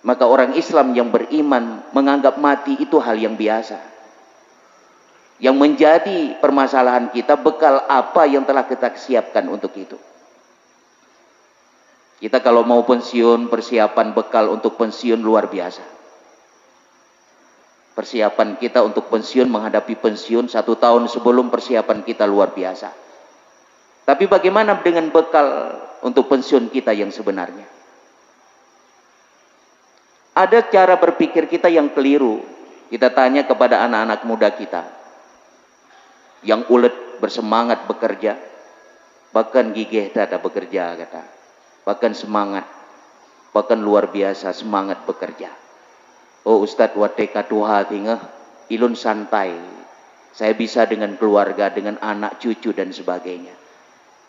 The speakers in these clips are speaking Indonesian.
Maka orang Islam yang beriman menganggap mati itu hal yang biasa. Yang menjadi permasalahan kita, bekal apa yang telah kita siapkan untuk itu. Kita kalau mau pensiun, persiapan bekal untuk pensiun luar biasa. Persiapan kita untuk pensiun, menghadapi pensiun 1 tahun sebelum, persiapan kita luar biasa. Tapi bagaimana dengan bekal untuk pensiun kita yang sebenarnya? Ada cara berpikir kita yang keliru. Kita tanya kepada anak-anak muda kita yang ulet, bersemangat bekerja, bahkan gigih dada bekerja, kata, bahkan semangat, bahkan luar biasa semangat bekerja. Oh Ustadz, wateka tuha tingah ilun santai, saya bisa dengan keluarga, dengan anak cucu dan sebagainya.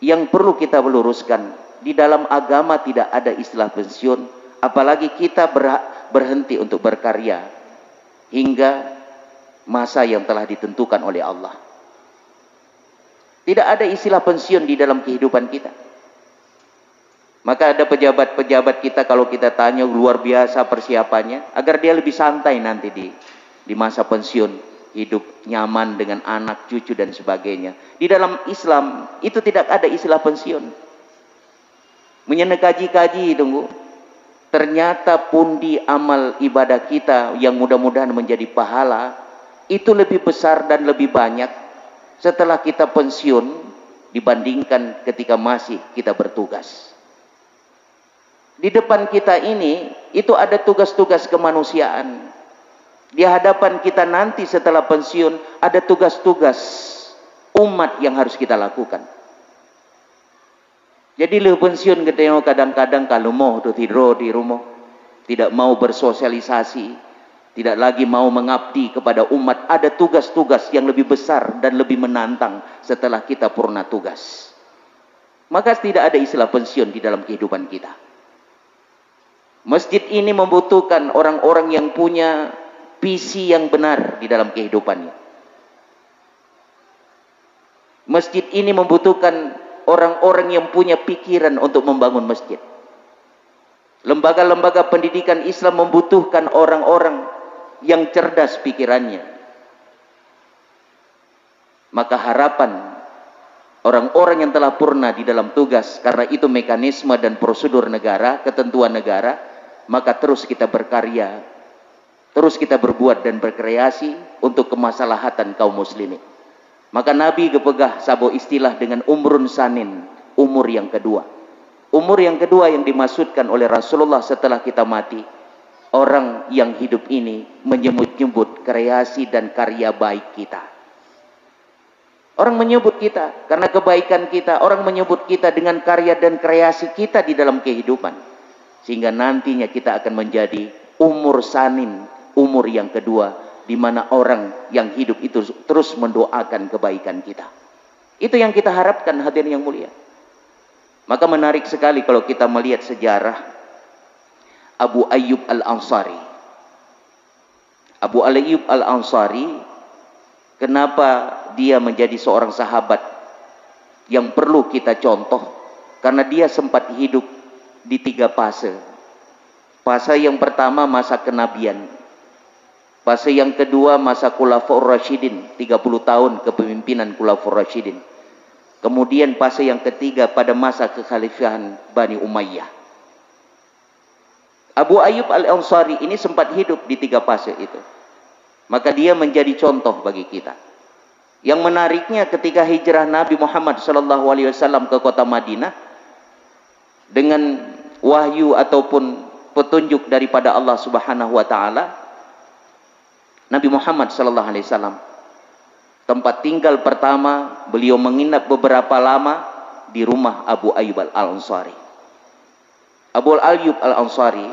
Yang perlu kita meluruskan, di dalam agama tidak ada istilah pensiun, apalagi kita berhenti untuk berkarya hingga masa yang telah ditentukan oleh Allah. Tidak ada istilah pensiun di dalam kehidupan kita. Maka ada pejabat-pejabat kita, kalau kita tanya, luar biasa persiapannya agar dia lebih santai nanti di masa pensiun, hidup nyaman dengan anak cucu dan sebagainya. Di dalam Islam itu tidak ada istilah pensiun. Menyenekaji-kaji, tunggu. Ternyata pundi amal ibadah kita yang mudah-mudahan menjadi pahala itu lebih besar dan lebih banyak setelah kita pensiun dibandingkan ketika masih kita bertugas. Di depan kita ini itu ada tugas-tugas kemanusiaan. Di hadapan kita nanti setelah pensiun ada tugas-tugas umat yang harus kita lakukan. Jadi lu pensiun ketemu kadang-kadang kalau mau tidur di rumah, tidak mau bersosialisasi, tidak lagi mau mengabdi kepada umat. Ada tugas-tugas yang lebih besar dan lebih menantang setelah kita purna tugas. Maka tidak ada istilah pensiun di dalam kehidupan kita. Masjid ini membutuhkan orang-orang yang punya visi yang benar di dalam kehidupannya. Masjid ini membutuhkan orang-orang yang punya pikiran untuk membangun masjid. Lembaga-lembaga pendidikan Islam membutuhkan orang-orang yang cerdas pikirannya. Maka harapan orang-orang yang telah purna di dalam tugas, karena itu mekanisme dan prosedur negara, ketentuan negara, maka terus kita berkarya, terus kita berbuat dan berkreasi untuk kemaslahatan kaum muslimin. Maka Nabi kepegah sabo istilah dengan umrun sanin, umur yang kedua. Umur yang kedua yang dimaksudkan oleh Rasulullah setelah kita mati, orang yang hidup ini menyebut-nyebut kreasi dan karya baik kita. Orang menyebut kita karena kebaikan kita, orang menyebut kita dengan karya dan kreasi kita di dalam kehidupan. Sehingga nantinya kita akan menjadi umur sanin, umur yang kedua, di mana orang yang hidup itu terus mendoakan kebaikan kita. Itu yang kita harapkan, hadirin yang mulia. Maka menarik sekali kalau kita melihat sejarah Abu Ayyub Al-Ansari. Abu Ayyub Al-Ansari, kenapa dia menjadi seorang sahabat yang perlu kita contoh? Karena dia sempat hidup di 3 fase. Fase yang pertama masa kenabian. Fase yang kedua masa Khulafaur Rasyidin, 30 tahun kepemimpinan Khulafaur Rasyidin. Kemudian fase yang ketiga pada masa kekhalifahan Bani Umayyah. Abu Ayyub Al-Ansari ini sempat hidup di 3 fase itu. Maka dia menjadi contoh bagi kita. Yang menariknya ketika hijrah Nabi Muhammad SAW ke kota Madinah, dengan wahyu ataupun petunjuk daripada Allah Subhanahu wa taala, Nabi Muhammad SAW tempat tinggal pertama beliau menginap beberapa lama di rumah Abu Ayyub Al-Ansari. Abu Ayyub Al-Ansari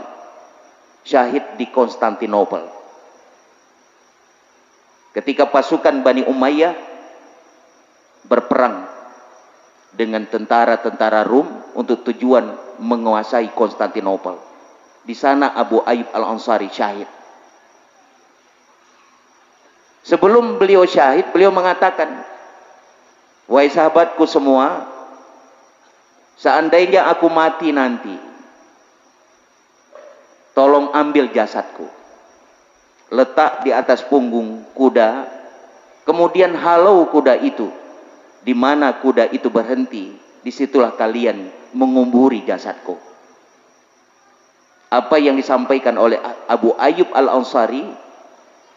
syahid di Konstantinopel. Ketika pasukan Bani Umayyah berperang dengan tentara-tentara Rum untuk tujuan menguasai Konstantinopel. Di sana Abu Ayyub Al-Ansari syahid. Sebelum beliau syahid, beliau mengatakan, "Wahai sahabatku semua, seandainya aku mati nanti, tolong ambil jasadku, letak di atas punggung kuda, kemudian halau kuda itu. Di mana kuda itu berhenti, disitulah kalian menguburi jasadku. Apa yang disampaikan oleh Abu Ayyub Al-Ansari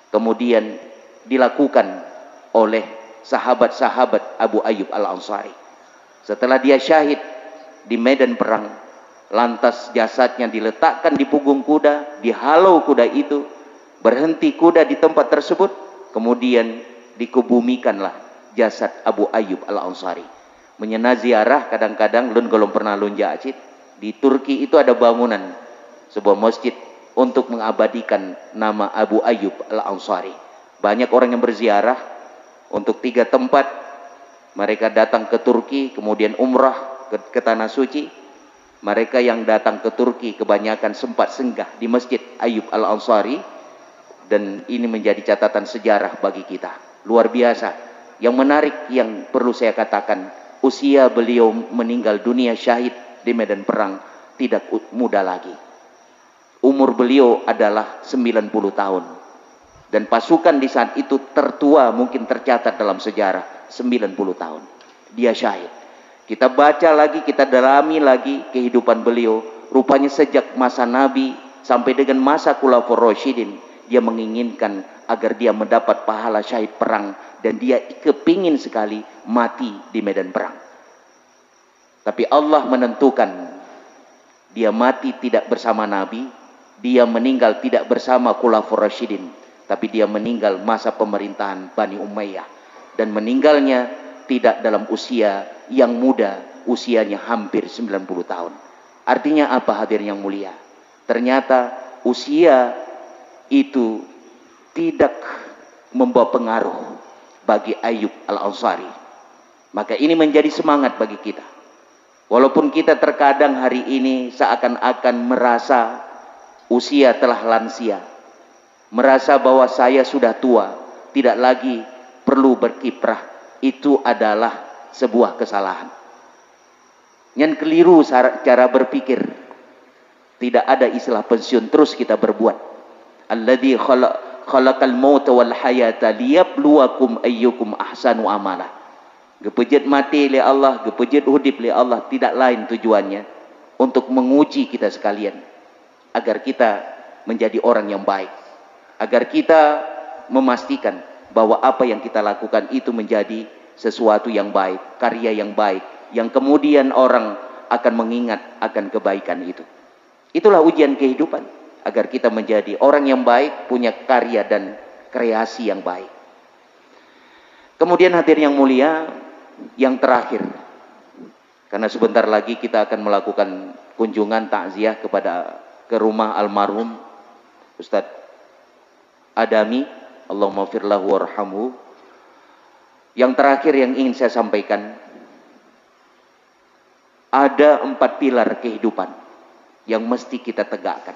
kemudian dilakukan oleh sahabat-sahabat Abu Ayyub Al-Ansari. Setelah dia syahid di medan perang, lantas jasadnya diletakkan di punggung kuda, dihalau kuda itu, berhenti kuda di tempat tersebut, kemudian dikebumikanlah jasad Abu Ayyub Al-Ansari. Menyena ziarah kadang-kadang lun golong pernah lun jacit. Di Turki itu ada bangunan sebuah masjid untuk mengabadikan nama Abu Ayyub Al-Ansari. Banyak orang yang berziarah untuk 3 tempat. Mereka datang ke Turki, kemudian umrah ke Tanah Suci. Mereka yang datang ke Turki kebanyakan sempat singgah di Masjid Ayyub Al-Ansari. Dan ini menjadi catatan sejarah bagi kita. Luar biasa. Yang menarik yang perlu saya katakan, usia beliau meninggal dunia syahid di medan perang tidak muda lagi. Umur beliau adalah 90 tahun. Dan pasukan di saat itu tertua mungkin tercatat dalam sejarah, 90 tahun. Dia syahid. Kita baca lagi, kita dalami lagi kehidupan beliau. Rupanya sejak masa Nabi sampai dengan masa Khulafaur Rasyidin, dia menginginkan agar dia mendapat pahala syahid perang. Dan dia kepingin sekali mati di medan perang. Tapi Allah menentukan dia mati tidak bersama Nabi. Dia meninggal tidak bersama Khulafaur Rasyidin, tapi dia meninggal masa pemerintahan Bani Umayyah. Dan meninggalnya tidak dalam usia yang muda, usianya hampir 90 tahun. Artinya apa hadirin yang mulia? Ternyata usia itu tidak membawa pengaruh bagi Ayyub Al-Ansari. Maka ini menjadi semangat bagi kita. Walaupun kita terkadang hari ini seakan-akan merasa usia telah lansia, merasa bahwa saya sudah tua, tidak lagi perlu berkiprah, itu adalah sebuah kesalahan. Yang keliru cara berpikir. Tidak ada istilah pensiun, terus kita berbuat. Alladzi khalaqal mauta wal hayata liyabluwakum ayyukum ahsanu amala. Gepejit mati oleh Allah, gepejit hidup oleh Allah, tidak lain tujuannya untuk menguji kita sekalian, agar kita menjadi orang yang baik, agar kita memastikan bahwa apa yang kita lakukan itu menjadi sesuatu yang baik, karya yang baik, yang kemudian orang akan mengingat akan kebaikan itu. Itulah ujian kehidupan, agar kita menjadi orang yang baik, punya karya dan kreasi yang baik. Kemudian hadirin yang mulia, yang terakhir, karena sebentar lagi kita akan melakukan kunjungan takziah ke rumah almarhum Ustadz Adami, Allahumma firlahu warhamhu. Yang terakhir yang ingin saya sampaikan, ada 4 pilar kehidupan yang mesti kita tegakkan.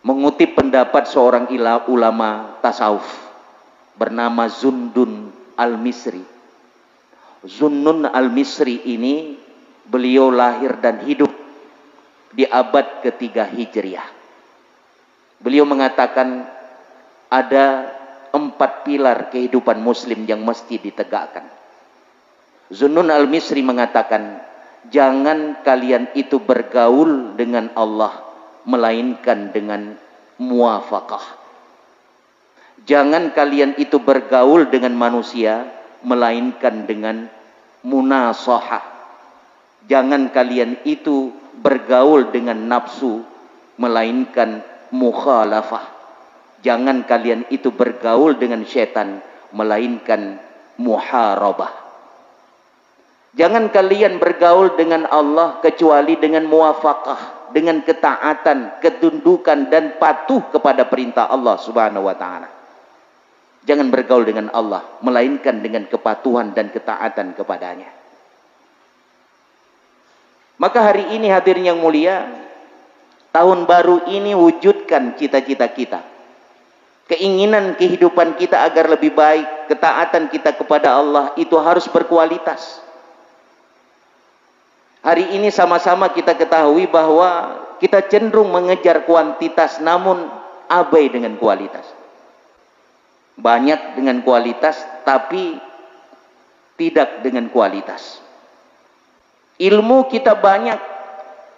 Mengutip pendapat seorang ulama tasawuf bernama Zundun Al-Misri. Zunnun Al-Misri ini beliau lahir dan hidup di abad ketiga Hijriah. Beliau mengatakan ada 4 pilar kehidupan muslim yang mesti ditegakkan. Zunnun Al-Misri mengatakan, jangan kalian itu bergaul dengan Allah melainkan dengan muwafaqah. Jangan kalian itu bergaul dengan manusia melainkan dengan munasahah. Jangan kalian itu bergaul dengan nafsu melainkan mukhalafah. Jangan kalian itu bergaul dengan setan melainkan muharabah. Jangan kalian bergaul dengan Allah kecuali dengan muwafaqah, dengan ketaatan, ketundukan dan patuh kepada perintah Allah Subhanahu wa taala. Jangan bergaul dengan Allah melainkan dengan kepatuhan dan ketaatan kepadanya. Maka hari ini hadirin yang mulia, tahun baru ini wujudkan cita-cita kita. Keinginan kehidupan kita agar lebih baik, ketaatan kita kepada Allah itu harus berkualitas. Hari ini sama-sama kita ketahui bahwa kita cenderung mengejar kuantitas namun abai dengan kualitas. Banyak dengan kualitas tapi tidak dengan kualitas. Ilmu kita banyak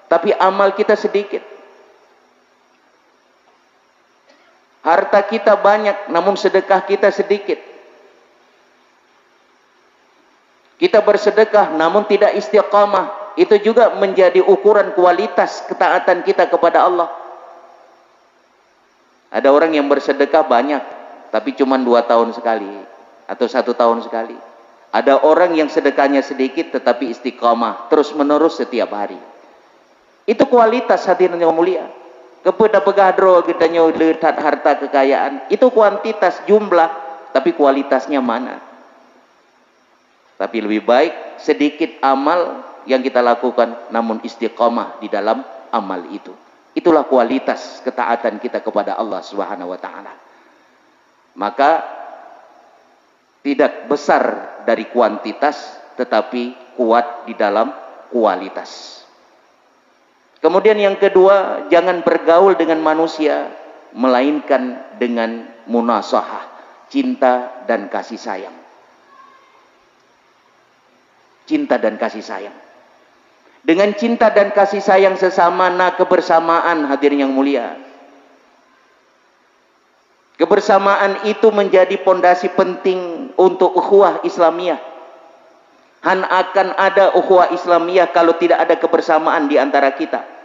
tapi amal kita sedikit. Harta kita banyak namun sedekah kita sedikit. Kita bersedekah namun tidak istiqamah. Itu juga menjadi ukuran kualitas ketaatan kita kepada Allah. Ada orang yang bersedekah banyak tapi cuma 2 tahun sekali atau 1 tahun sekali. Ada orang yang sedekahnya sedikit tetapi istiqamah terus menerus setiap hari. Itu kualitas hadirin yang mulia. Kepada pegadro kita letak harta kekayaan, itu kuantitas jumlah tapi kualitasnya mana? Tapi lebih baik sedikit amal yang kita lakukan namun istiqamah di dalam amal itu. Itulah kualitas ketaatan kita kepada Allah Subhanahu wa taala. Maka tidak besar dari kuantitas tetapi kuat di dalam kualitas. Kemudian yang kedua, jangan bergaul dengan manusia melainkan dengan munasahah, cinta dan kasih sayang. Cinta dan kasih sayang. Dengan cinta dan kasih sayang sesama, kebersamaan hadirin yang mulia. Kebersamaan itu menjadi pondasi penting untuk ukhuwah Islamiyah. Akan ada ukhuwah Islamiyah kalau tidak ada kebersamaan di antara kita.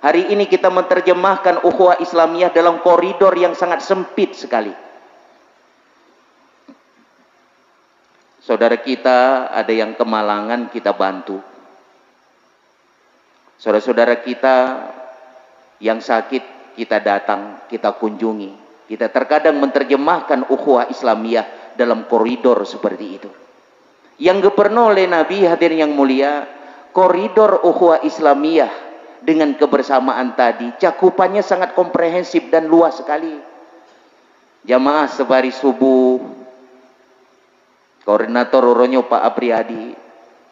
Hari ini kita menerjemahkan ukhuwah Islamiyah dalam koridor yang sangat sempit sekali. Saudara kita ada yang kemalangan, kita bantu. Saudara-saudara kita yang sakit, kita datang, kita kunjungi. Kita terkadang menerjemahkan ukhuwah Islamiyah dalam koridor seperti itu. Yang gubernur oleh Nabi hadirin yang mulia, koridor ukhuwah Islamiyah dengan kebersamaan tadi cakupannya sangat komprehensif dan luas sekali. Jamaah sebari subuh, koordinator Uronyo Pak Apriyadi,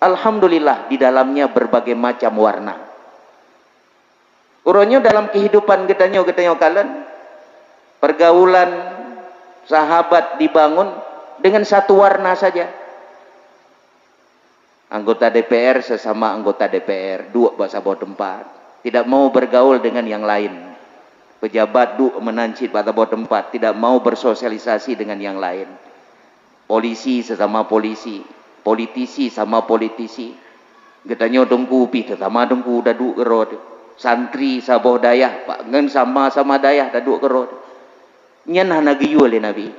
alhamdulillah di dalamnya berbagai macam warna. Uronyo dalam kehidupan gedanyo kalian, pergaulan sahabat dibangun dengan satu warna saja. Anggota DPR sesama anggota DPR, dua bahasa bawa tempat. Tidak mau bergaul dengan yang lain. Pejabat menancit bahasa bawa tempat, tidak mau bersosialisasi dengan yang lain. Polisi sesama polisi, politisi sama politisi. Getanyo dengku pi sesama dengku dadu gerod. Santri saboh dayah, pak ngen sama dayah dadu gerod. Nyen hanagiyu oleh Nabi.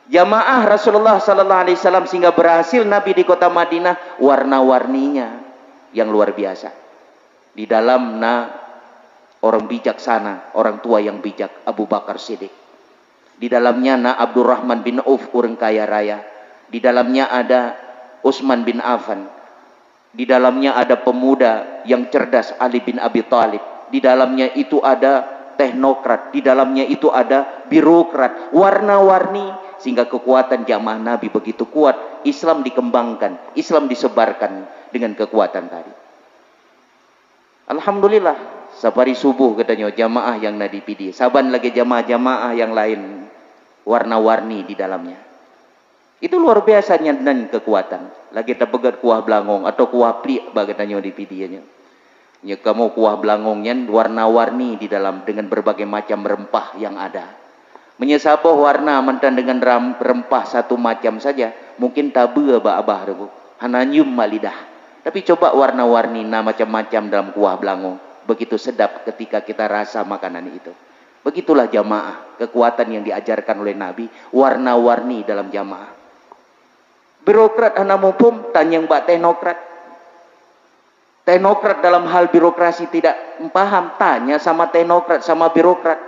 Jamaah Rasulullah sallallahu alaihi wasallam sehingga berhasil Nabi di kota Madinah warna-warninya yang luar biasa. Di dalam orang bijaksana, orang tua yang bijak, Abu Bakar Siddiq. Di dalamnya Abdurrahman bin Auf, orang kaya raya. Di dalamnya ada Utsman bin Affan. Di dalamnya ada pemuda yang cerdas, Ali bin Abi Thalib. Di dalamnya itu ada teknokrat, di dalamnya itu ada birokrat, warna-warni, sehingga kekuatan jamaah Nabi begitu kuat. Islam dikembangkan, Islam disebarkan dengan kekuatan tadi. Alhamdulillah, sabari subuh katanya jamaah yang nadi pidi, saban lagi jamaah-jamaah yang lain, warna-warni di dalamnya. Itu luar biasanya dan kekuatan. Lagi terpegat kuah belangong atau kuah plik bagatanya di pidianya. Ya, kamu kuah belangongnya warna-warni di dalam dengan berbagai macam rempah yang ada. Menyesaboh warna mentan dengan rempah satu macam saja, mungkin tabu abah rebu, hananyum malidah. Tapi coba warna-warni macam-macam dalam kuah belangong, begitu sedap ketika kita rasa makanan itu. Begitulah jamaah, kekuatan yang diajarkan oleh Nabi, warna-warni dalam jamaah. Birokrat hanamupum tanyang bak teknokrat. Teknokrat dalam hal birokrasi tidak paham, tanya sama teknokrat, sama birokrat.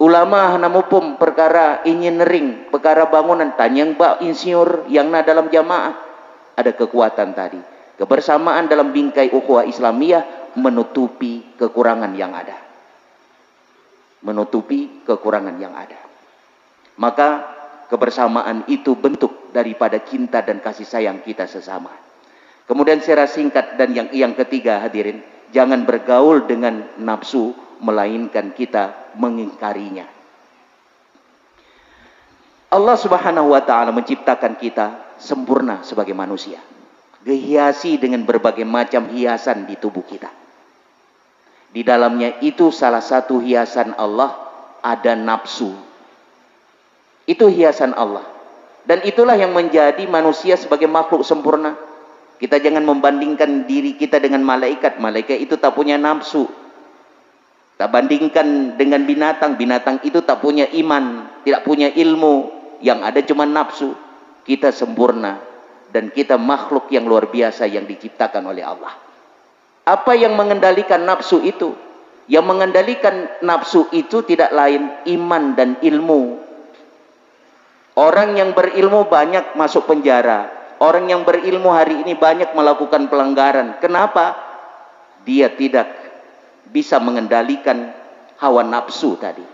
Ulama hanamupum perkara engineering, perkara bangunan, tanya yang bak insinyur yang dalam jamaah. Ada kekuatan tadi. Kebersamaan dalam bingkai ukhuwah Islamiyah menutupi kekurangan yang ada. Menutupi kekurangan yang ada. Maka kebersamaan itu bentuk daripada cinta dan kasih sayang kita sesama. Kemudian secara singkat dan yang ketiga hadirin, Jangan bergaul dengan nafsu, melainkan kita mengingkarinya. Allah Subhanahu wa Ta'ala menciptakan kita sempurna sebagai manusia, dihiasi dengan berbagai macam hiasan di tubuh kita. Di dalamnya itu salah satu hiasan Allah ada nafsu. Itu hiasan Allah, dan itulah yang menjadi manusia sebagai makhluk sempurna. Kita jangan membandingkan diri kita dengan malaikat. Malaikat itu tak punya nafsu. Tak bandingkan dengan binatang. Binatang itu tak punya iman, tidak punya ilmu. Yang ada cuma nafsu. Kita sempurna, dan kita makhluk yang luar biasa yang diciptakan oleh Allah. Apa yang mengendalikan nafsu itu? Yang mengendalikan nafsu itu tidak lain iman dan ilmu. Orang yang berilmu banyak masuk penjara. Orang yang berilmu hari ini banyak melakukan pelanggaran. Kenapa? Dia tidak bisa mengendalikan hawa nafsu tadi.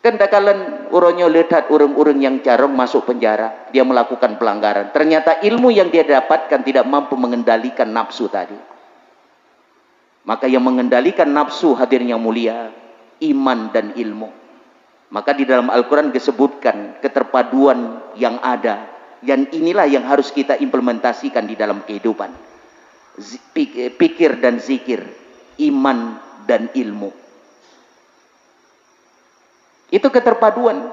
Kendakalan uronyo lihat urung-urung yang carong masuk penjara, dia melakukan pelanggaran. Ternyata ilmu yang dia dapatkan tidak mampu mengendalikan nafsu tadi. Maka yang mengendalikan nafsu, hadirin yang mulia, iman dan ilmu. Maka di dalam Al-Quran disebutkan keterpaduan yang ada, dan inilah yang harus kita implementasikan di dalam kehidupan. Pikir dan zikir, iman dan ilmu. Itu keterpaduan.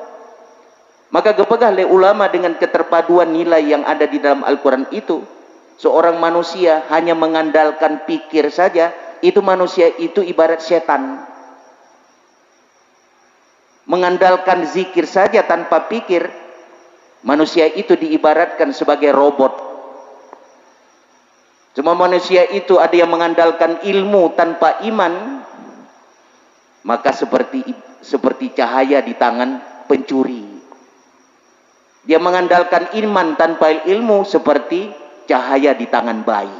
Maka kepegah oleh ulama dengan keterpaduan nilai yang ada di dalam Al-Quran itu. Seorang manusia hanya mengandalkan pikir saja, itu manusia itu ibarat setan. Mengandalkan zikir saja tanpa pikir, manusia itu diibaratkan sebagai robot. Cuma manusia itu ada yang mengandalkan ilmu tanpa iman, maka seperti cahaya di tangan pencuri. Dia mengandalkan iman tanpa ilmu seperti cahaya di tangan bayi.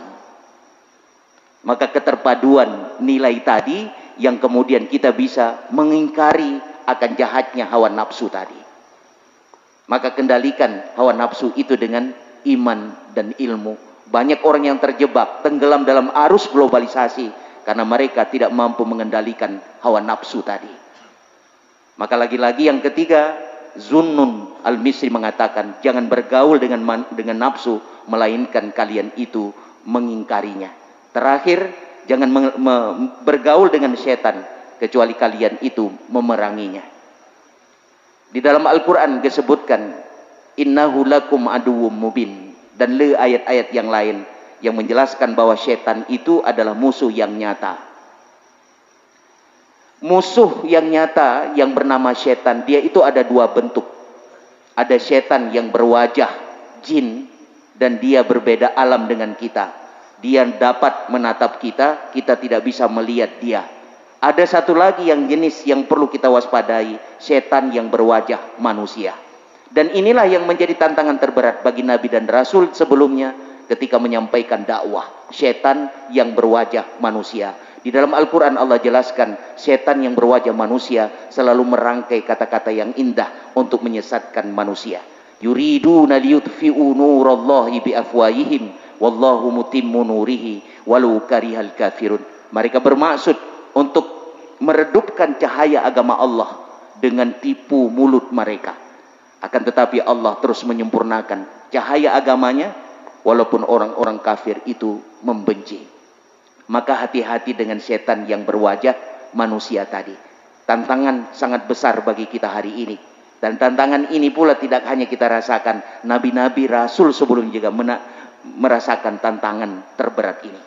Maka keterpaduan nilai tadi yang kemudian kita bisa mengingkari akan jahatnya hawa nafsu tadi. Maka kendalikan hawa nafsu itu dengan iman dan ilmu. Banyak orang yang terjebak, tenggelam dalam arus globalisasi karena mereka tidak mampu mengendalikan hawa nafsu tadi. Maka lagi-lagi yang ketiga, Zunnun Al-Misri mengatakan, jangan bergaul dengan nafsu, melainkan kalian itu mengingkarinya. Terakhir, jangan bergaul dengan setan, kecuali kalian itu memeranginya. Di dalam Al-Quran disebutkan, innahu lakum aduwwum mubin, dan ayat-ayat yang lain yang menjelaskan bahwa setan itu adalah musuh yang nyata. Musuh yang nyata yang bernama setan, dia itu ada dua bentuk. Ada setan yang berwajah jin, dan dia berbeda alam dengan kita. Dia dapat menatap kita, kita tidak bisa melihat dia. Ada satu lagi yang jenis yang perlu kita waspadai, setan yang berwajah manusia. Dan inilah yang menjadi tantangan terberat bagi Nabi dan Rasul sebelumnya ketika menyampaikan dakwah. Setan yang berwajah manusia. Di dalam Al-Quran Allah jelaskan, setan yang berwajah manusia selalu merangkai kata-kata yang indah untuk menyesatkan manusia. Yuriduna liyutfi'u nurallahi biafwahihim wallahu mutimmu nurihi walau karihal kafirun. Mereka bermaksud untuk meredupkan cahaya agama Allah dengan tipu mulut mereka. Akan tetapi Allah terus menyempurnakan cahaya agamanya walaupun orang-orang kafir itu membenci. Maka hati-hati dengan setan yang berwajah manusia tadi. Tantangan sangat besar bagi kita hari ini. Dan tantangan ini pula tidak hanya kita rasakan. Nabi-nabi Rasul sebelum juga merasakan tantangan terberat ini.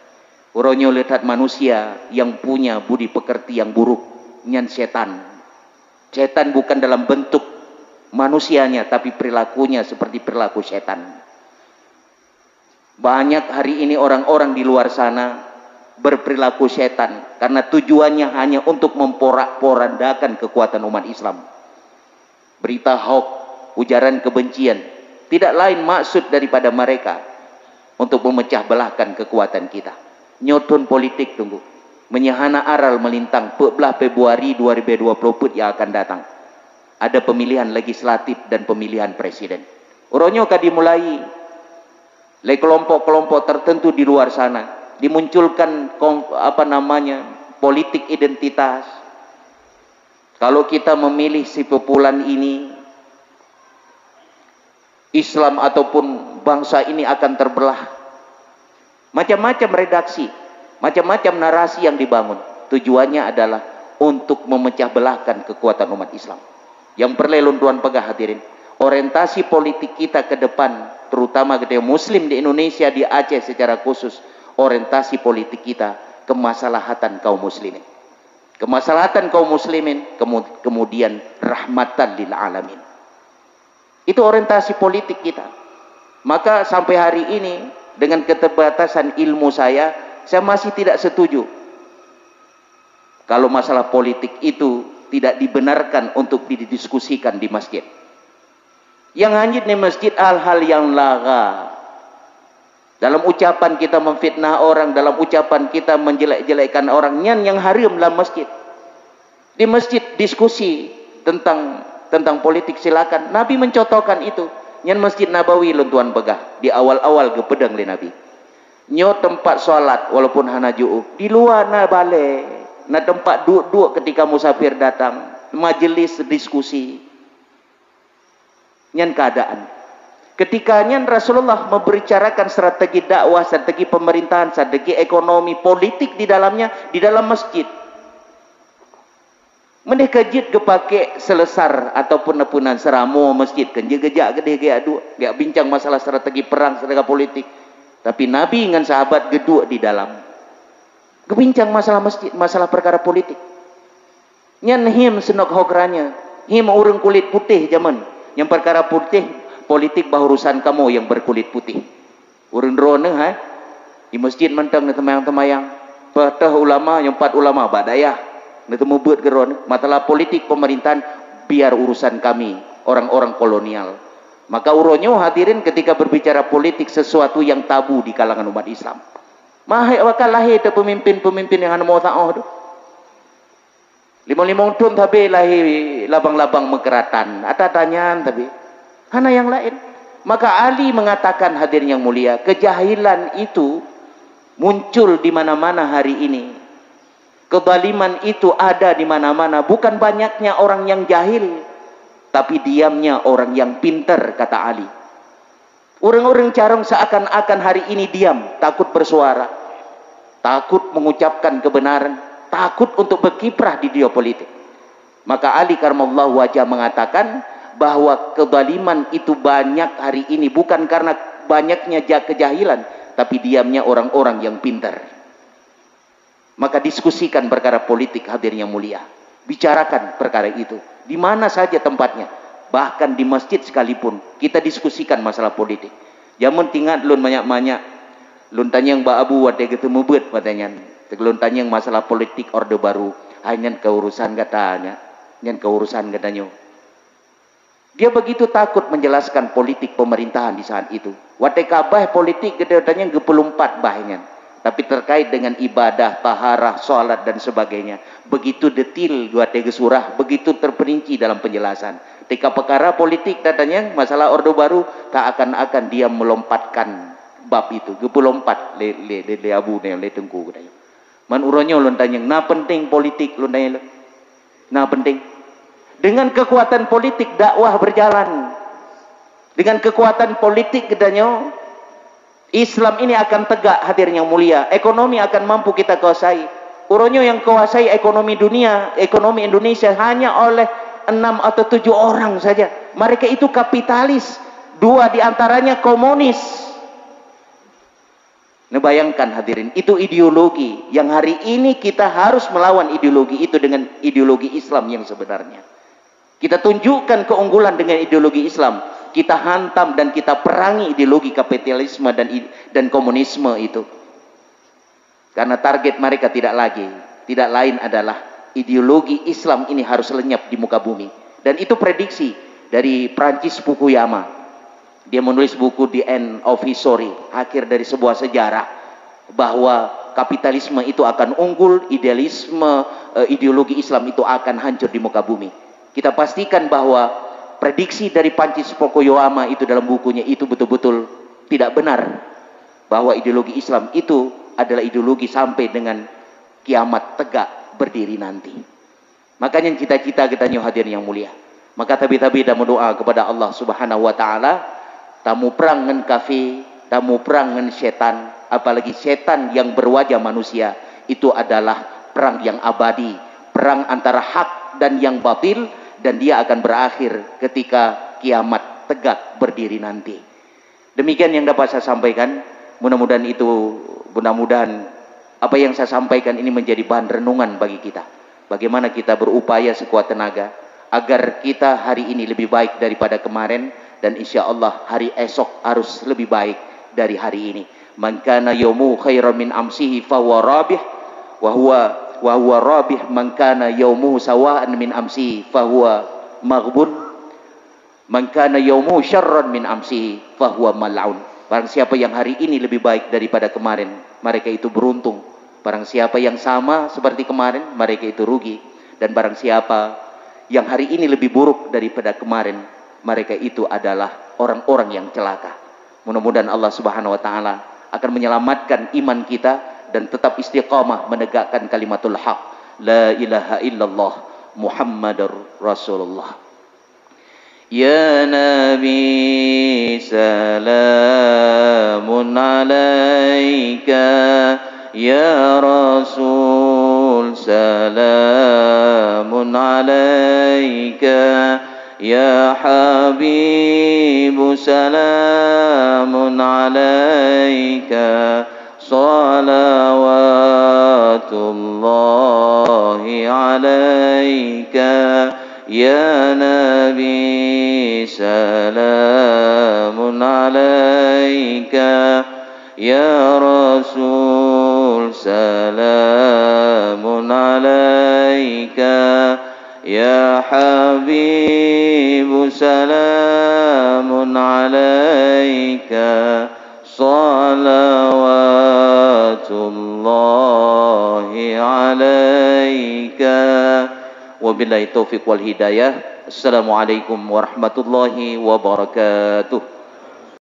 Uronyo lihat manusia yang punya budi pekerti yang buruk. Nyan setan. Setan bukan dalam bentuk manusianya, tapi perilakunya seperti perilaku setan. Banyak hari ini orang-orang di luar sana berperilaku setan karena tujuannya hanya untuk memporak-porandakan kekuatan umat Islam. Berita hoax, ujaran kebencian, tidak lain maksud daripada mereka untuk memecah belahkan kekuatan kita. Nyotun politik tunggu, menyahana aral melintang 14 Februari 2020 yang akan datang. Ada pemilihan legislatif dan pemilihan presiden. Uronyo dimulai oleh kelompok-kelompok tertentu di luar sana. dimunculkan politik identitas. Kalau kita memilih si populan ini, Islam ataupun bangsa ini akan terbelah. Macam-macam redaksi, macam-macam narasi yang dibangun. Tujuannya adalah untuk memecah belahkan kekuatan umat Islam. Yang perlu Tuan pegang hadirin, orientasi politik kita ke depan, terutama ketika Muslim di Indonesia, di Aceh secara khusus, orientasi politik kita kemaslahatan kaum muslimin. Kemaslahatan kaum muslimin, kemudian rahmatan lil alamin. Itu orientasi politik kita. Maka sampai hari ini, dengan keterbatasan ilmu saya masih tidak setuju kalau masalah politik itu tidak dibenarkan untuk didiskusikan di masjid. Yang hanyut di masjid hal-hal yang laga. Dalam ucapan kita memfitnah orang, dalam ucapan kita menjelek-jelekkan orang, yang haram dalam masjid. Di masjid diskusi tentang politik silakan. Nabi mencontohkan itu. Yang Masjid Nabawi Tuan pegah di awal-awal ke pedang le Nabi. Nyo tempat solat walaupun hana ju'u. Di luar na balik, na tempat duduk ketika musafir datang, majelis diskusi. Yang keadaan. Ketika Rasulullah membicarakan strategi dakwah, strategi pemerintahan, strategi ekonomi, politik di dalamnya, di dalam masjid. Mereka jid kepake selesar ataupun nepunan seramu masjid kan gejak gede gak bincang masalah strategi perang, strategi politik. Tapi Nabi dengan sahabat geduk di dalam kebincang masalah masjid, masalah perkara politik. Nyan him senok hokranya, him orang kulit putih zaman, yang perkara putih politik bahurusan kamu yang berkulit putih. Urun drone di masjid mentang temayang-temayang. Patah ulama yang 4 ulama badayah. Netemu buat geron masalah politik pemerintahan biar urusan kami orang-orang kolonial. Maka uronyo hadirin ketika berbicara politik sesuatu yang tabu di kalangan umat Islam. Mahai wakal lahir te pemimpin-pemimpin yang mau ta'ah tu. Limong-limong tun tapi lahir labang-labang mekeratan. Ada tanyaan tapi hana yang lain. Maka Ali mengatakan hadirin yang mulia, kejahilan itu muncul di mana-mana hari ini. Kebaliman itu ada di mana-mana. Bukan banyaknya orang yang jahil, tapi diamnya orang yang pintar, kata Ali. Orang-orang carong seakan-akan hari ini diam, takut bersuara, takut mengucapkan kebenaran, takut untuk berkiprah di dunia politik. Maka Ali karamallahu wajah mengatakan bahwa kebaliman itu banyak hari ini bukan karena banyaknya kejahilan, tapi diamnya orang-orang yang pintar. Maka diskusikan perkara politik hadirin yang mulia. Bicarakan perkara itu. Di mana saja tempatnya. Bahkan di masjid sekalipun. Kita diskusikan masalah politik. Jangan tinggal lun banyak-banyak. Lun tanya yang Mbak Abu ada ketemu buat pertanyaan. Lun tanya yang masalah politik Orde Baru. Hanya keurusan katanya. Yang keurusan katanya. Dia begitu takut menjelaskan politik pemerintahan di saat itu. Watekabah politik katanya 24 bahnya. Tapi terkait dengan ibadah, taharah, sholat dan sebagainya, begitu detil dua tiga surah, begitu terperinci dalam penjelasan. Ketika perkara politik datanya masalah Orde Baru, tak akan dia melompatkan bab itu. 24 le abu le tengku katanya. Man uronyo lon tanya, nah penting politik lon tanya. Nah penting. Dengan kekuatan politik dakwah berjalan. Dengan kekuatan politik katanya Islam ini akan tegak hadirin yang mulia. Ekonomi akan mampu kita kuasai. Uronyo yang kuasai ekonomi dunia, ekonomi Indonesia hanya oleh 6 atau 7 orang saja. Mereka itu kapitalis. 2 diantaranya komunis. Nah, bayangkan hadirin, itu ideologi yang hari ini kita harus melawan ideologi itu dengan ideologi Islam yang sebenarnya. Kita tunjukkan keunggulan dengan ideologi Islam. Kita hantam dan kita perangi ideologi kapitalisme dan komunisme itu. Karena target mereka tidak lain adalah ideologi Islam ini harus lenyap di muka bumi. Dan itu prediksi dari Prancis Fukuyama. Dia menulis buku The End of History, akhir dari sebuah sejarah, bahwa kapitalisme itu akan unggul, ideologi Islam itu akan hancur di muka bumi. Kita pastikan bahwa prediksi dari Prancis Fukuyama itu dalam bukunya itu betul-betul tidak benar, bahwa ideologi Islam itu adalah ideologi sampai dengan kiamat tegak berdiri nanti. Makanya cita-cita kita hadirin yang mulia. Maka tabi-tabi dan berdoa kepada Allah Subhanahu wa taala, tamu perang ngen kafir, tamu perang ngen setan, apalagi setan yang berwajah manusia, itu adalah perang yang abadi, perang antara hak dan yang batil, dan dia akan berakhir ketika kiamat tegak berdiri nanti. Demikian yang dapat saya sampaikan. Mudah-mudahan apa yang saya sampaikan ini menjadi bahan renungan bagi kita. Bagaimana kita berupaya sekuat tenaga agar kita hari ini lebih baik daripada kemarin, dan insya Allah hari esok harus lebih baik dari hari ini. Man kana yaumu khairan min amsihi fahuwa rabih wa huwa rabih man kana yaumuhu sawa'an min amsihi fahuwa maghbun. Man kana yaumuhu syarran min amsihi fahuwa mal'un. Barang siapa yang hari ini lebih baik daripada kemarin, mereka itu beruntung. Barang siapa yang sama seperti kemarin, mereka itu rugi. Dan barang siapa yang hari ini lebih buruk daripada kemarin, mereka itu adalah orang-orang yang celaka. Mudah-mudahan Allah Subhanahu wa taala akan menyelamatkan iman kita dan tetap istiqamah menegakkan kalimatul haq, la ilaha illallah Muhammadur Rasulullah. Ya Nabi salamun alaika, ya Rasul salamun alaika, ya Habib salamun alaika, salawatullahi alaika, ya Nabi salamun alaika, ya Rasul salamun alaika, ya Habib salamun alaika, salawatullahi alaika. Wabillahi taufiq wal hidayah. Assalamualaikum warahmatullahi wabarakatuh.